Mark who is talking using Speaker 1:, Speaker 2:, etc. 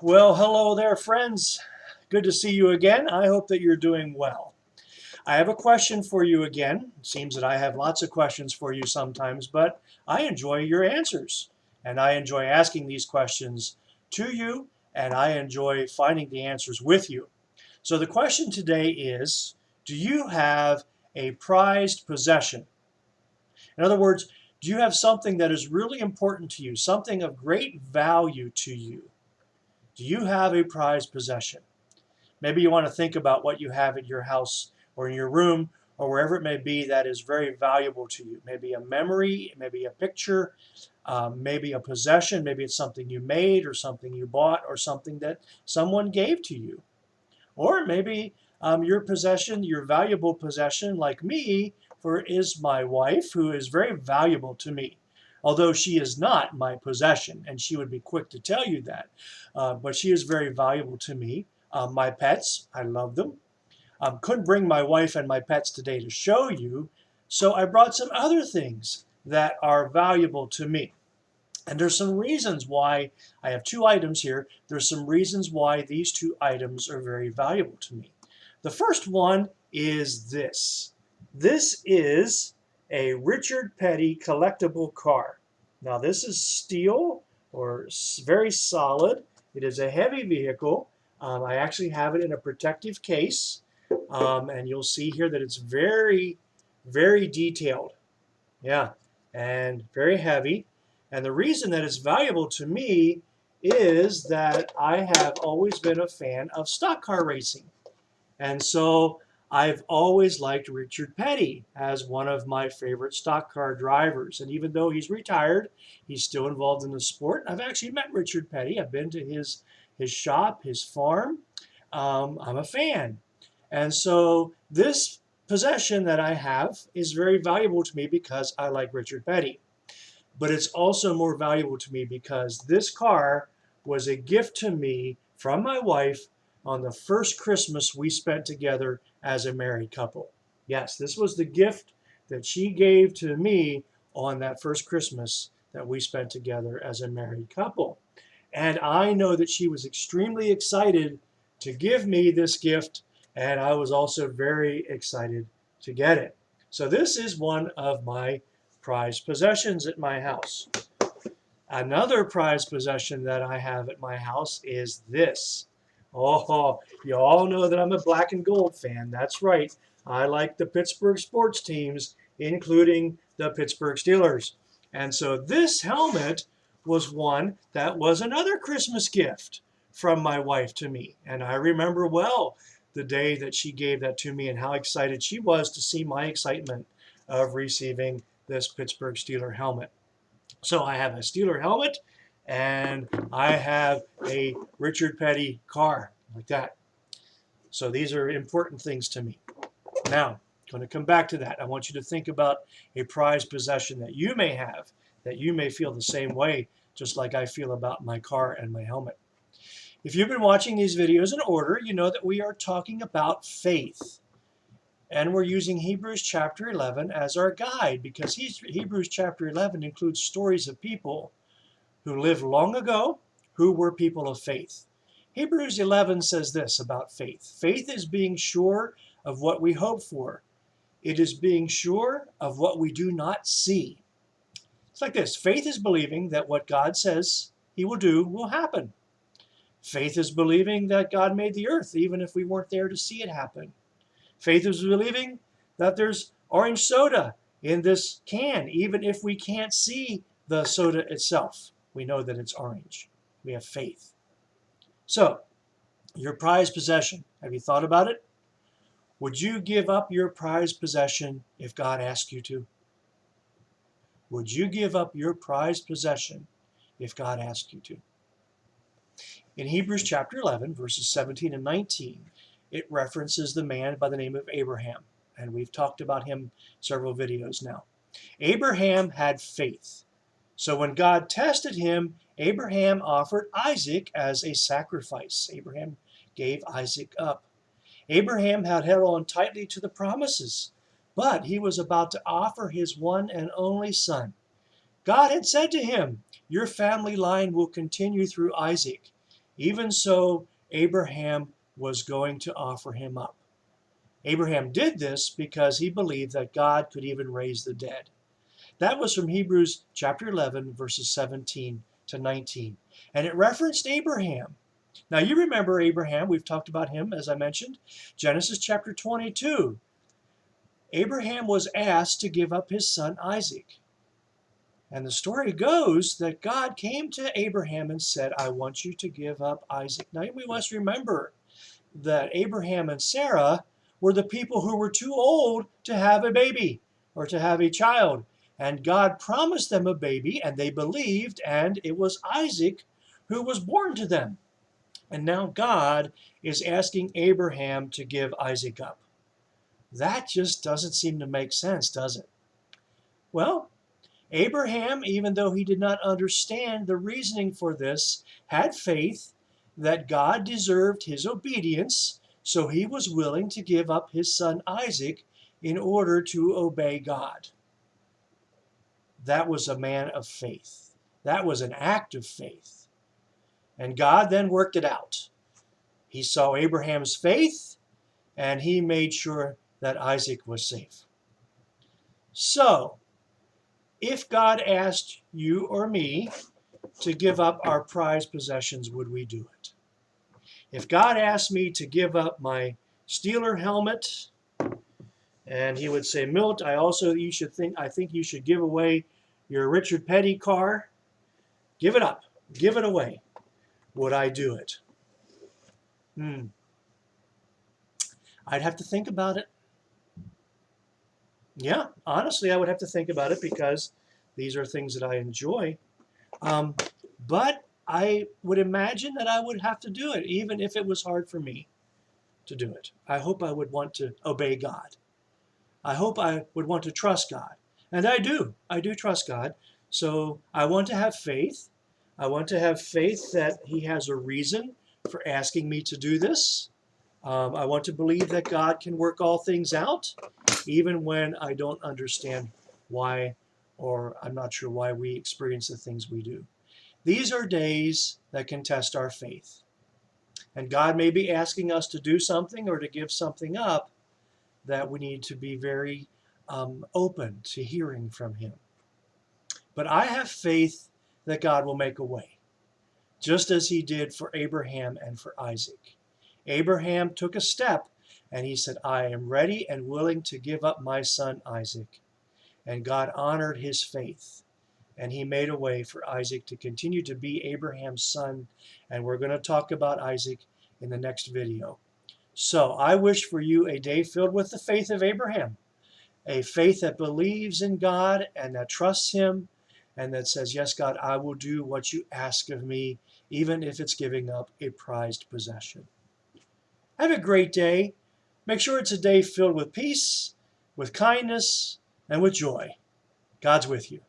Speaker 1: Well, hello there, friends. Good to see you again. I hope that you're doing well. I have a question for you again. It seems that I have lots of questions for you sometimes, but I enjoy your answers. And I enjoy asking these questions to you, and I enjoy finding the answers with you. So the question today is, do you have a prized possession? In other words, do you have something that is really important to you, something of great value to you? Do you have a prized possession? Maybe you want to think about what you have at your house or in your room or wherever it may be that is very valuable to you. Maybe a memory, maybe a picture, maybe a possession, maybe it's something you made or something you bought or something that someone gave to you. Or maybe your possession, your valuable possession, like me, is my wife, who is very valuable to me. Although she is not my possession, and she would be quick to tell you that. But she is very valuable to me. My pets, I love them. Couldn't bring my wife and my pets today to show you, so I brought some other things that are valuable to me. And there's some reasons why I have two items here. There's some reasons why these two items are very valuable to me. The first one is this. This is a Richard Petty collectible car. Now this is steel or very solid. It is a heavy vehicle. I actually have it in a protective case. And you'll see here that it's very, very detailed. Yeah, and very heavy. And the reason that it's valuable to me is that I have always been a fan of stock car racing. And so I've always liked Richard Petty as one of my favorite stock car drivers. And even though he's retired, he's still involved in the sport. I've actually met Richard Petty. I've been to his shop, his farm. I'm a fan. And so this possession that I have is very valuable to me because I like Richard Petty. But it's also more valuable to me because this car was a gift to me from my wife on the first Christmas we spent together as a married couple. Yes, this was the gift that she gave to me on that first Christmas that we spent together as a married couple. And I know that she was extremely excited to give me this gift, and I was also very excited to get it. So this is one of my prized possessions at my house. Another prized possession that I have at my house is this. Oh, you all know that I'm a black and gold fan. That's right. I like the Pittsburgh sports teams, including the Pittsburgh Steelers. And so this helmet was one that was another Christmas gift from my wife to me. And I remember well the day that she gave that to me and how excited she was to see my excitement of receiving this Pittsburgh Steeler helmet. So I have a Steeler helmet and I have a Richard Petty car like that. So these are important things to me. Now, I'm going to come back to that. I want you to think about a prized possession that you may have, that you may feel the same way, just like I feel about my car and my helmet. If you've been watching these videos in order, you know that we are talking about faith. And we're using Hebrews chapter 11 as our guide because Hebrews chapter 11 includes stories of people who lived long ago who were people of faith. Hebrews 11 says this about faith. Faith is being sure of what we hope for. It is being sure of what we do not see. It's like this. Faith is believing that what God says he will do will happen. Faith is believing that God made the earth even if we weren't there to see it happen. Faith is believing that there's orange soda in this can, even if we can't see the soda itself. We know that it's orange. We have faith. So, your prized possession, have you thought about it? Would you give up your prized possession if God asked you to? Would you give up your prized possession if God asked you to? In Hebrews chapter 11, verses 17 and 19, it references the man by the name of Abraham. And we've talked about him several videos now. Abraham had faith. So when God tested him, Abraham offered Isaac as a sacrifice. Abraham gave Isaac up. Abraham had held on tightly to the promises, but he was about to offer his one and only son. God had said to him, "Your family line will continue through Isaac." Even so, Abraham was going to offer him up. Abraham did this because he believed that God could even raise the dead. That was from Hebrews chapter 11, verses 17 to 19. And it referenced Abraham. Now you remember Abraham. We've talked about him, as I mentioned. Genesis chapter 22. Abraham was asked to give up his son Isaac. And the story goes that God came to Abraham and said, I want you to give up Isaac. Now we must remember that Abraham and Sarah were the people who were too old to have a baby or to have a child. And God promised them a baby, and they believed, and it was Isaac who was born to them. And now God is asking Abraham to give Isaac up. That just doesn't seem to make sense, does it? Well, Abraham, even though he did not understand the reasoning for this, had faith that God deserved his obedience, so he was willing to give up his son Isaac in order to obey God. That was a man of faith. That was an act of faith. And God then worked it out. He saw Abraham's faith, and he made sure that Isaac was safe. So, if God asked you or me to give up our prized possessions, would we do it? If God asked me to give up my Steeler helmet, and he would say, Milt, I think you should give away your Richard Petty car. Give it up. Give it away. Would I do it? I'd have to think about it. Yeah, honestly, I would have to think about it because these are things that I enjoy. But I would imagine that I would have to do it, even if it was hard for me to do it. I hope I would want to obey God. I hope I would want to trust God. And I do. I do trust God. So I want to have faith. I want to have faith that he has a reason for asking me to do this. I want to believe that God can work all things out, even when I don't understand why, or I'm not sure why we experience the things we do. These are days that can test our faith. And God may be asking us to do something or to give something up that we need to be very open to hearing from him. But I have faith that God will make a way, just as he did for Abraham and for Isaac. Abraham took a step and he said, I am ready and willing to give up my son Isaac. And God honored his faith. And he made a way for Isaac to continue to be Abraham's son. And we're going to talk about Isaac in the next video. So I wish for you a day filled with the faith of Abraham, a faith that believes in God and that trusts him and that says, yes, God, I will do what you ask of me, even if it's giving up a prized possession. Have a great day. Make sure it's a day filled with peace, with kindness, and with joy. God's with you.